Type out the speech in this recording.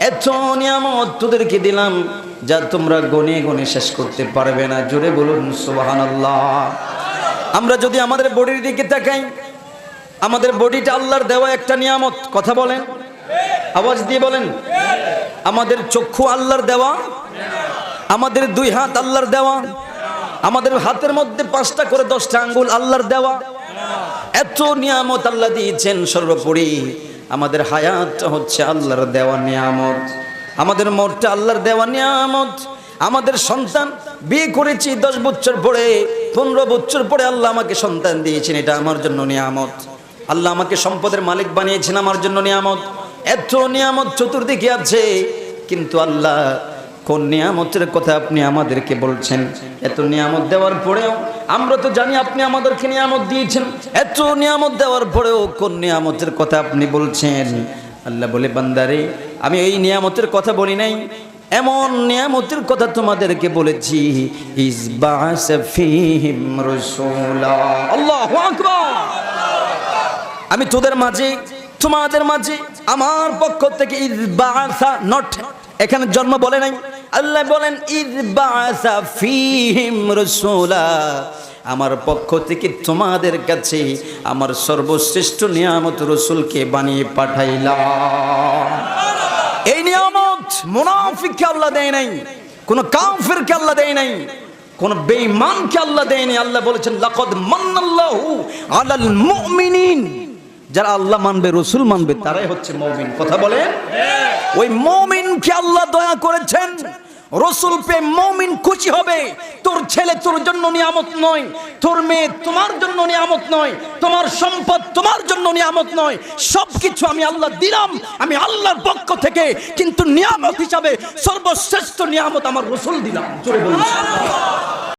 এত নিয়ামত তোদেরকে দিলাম যা তোমরা গনে গনে শেষ করতে পারবে না। জোরে বলুন সুবহানাল্লাহ। আমরা যদি আমাদের বডির দিকে তাকাই, আমাদের বডিটা আল্লাহর দেওয়া একটা নিয়ামত। কথা বলেন, আওয়াজ দিয়ে বলেন। আমাদের চক্ষু আল্লাহর দেওয়া, আমাদের দুই হাত আল্লাহর দেওয়া, আমাদের হাতের মধ্যে 5টা করে 10টা আঙ্গুল আল্লাহর দেওয়া। এত নিয়ামত আল্লাহ দিয়েছেন। সর্বোপরি আমাদের হায়াতটা হচ্ছে আল্লাহর দেওয়া নিয়ামত, আমাদের মরটা আল্লাহর দেওয়া নিয়ামত। আমাদের সন্তান বিয়ে করেছি 10 বছর পরে, 15 বছর পরে আল্লাহ আমাকে সন্তান দিয়েছেন, এটা আমার জন্য নিয়ামত। আল্লাহ আমাকে সম্পদের মালিক বানিয়েছেন, আমার জন্য নিয়ামত। এত নিয়ামত চতুর্দিকে আছে, কিন্তু আল্লাহ কোন নিয়ামতের কথা আপনি আমাদেরকে বলছেন? এত নিয়ামত দেওয়ার পরেও আমরা তো জানি আপনি আমাদেরকে নিয়ামত দিয়েছেন, এত নিয়ামত দেওয়ার পরেও কোন নিয়ামতের কথা আপনি বলছেন? আল্লাহ বলে, বান্দারে আমি এই নিয়ামতের কথা বলি নাই, এমন নিয়ামতের কথা তোমাদেরকে বলেছি। ইসবা'আসা ফীহিম রাসূলা। আল্লাহু আকবার। আমি তোদের মাঝে, তোমাদের মাঝে আমার পক্ষ থেকে ইসবা'আসা, নট এখানে জন্ম বলে নাই, আল্লাহ বলেন ইসবা'আসা ফীহিম রাসূলা, আমার পক্ষ থেকে তোমাদের কাছে আমার সর্বশ্রেষ্ঠ নিয়ামত রাসূলকে বানিয়ে পাঠাইলাম। এই নিয়ামত মুনাফিককে আল্লাহ দেয় নাই, কোন কাফিরকে আল্লাহ দেয় নাই, কোন বেঈমানকে আল্লাহ দেয়নি। আল্লাহ বলেছেন লাকাদ মান্নাল্লাহু আলাল মুমিনিন, যারা আল্লাহ মানবে, রাসূল মানবে, তারাই হচ্ছে মুমিন। কথা বলেন। ওই মুমিনকে আল্লাহ দয়া করেছেন। রাসূল পেয়ে মুমিন খুশি হবে। তোর ছেলে তোর জন্য নিয়ামত নয়, তোর মেয়ে তোমার জন্য নিয়ামত নয়, তোমার সম্পদ তোমার জন্য নিয়ামত নয়, সবকিছু আমি আল্লাহ দিলাম, আমি আল্লাহর পক্ষ থেকে, কিন্তু নিয়ামত হিসাবে সর্বশ্রেষ্ঠ নিয়ামত আমার রাসূল দিলাম। জোরে বলুন।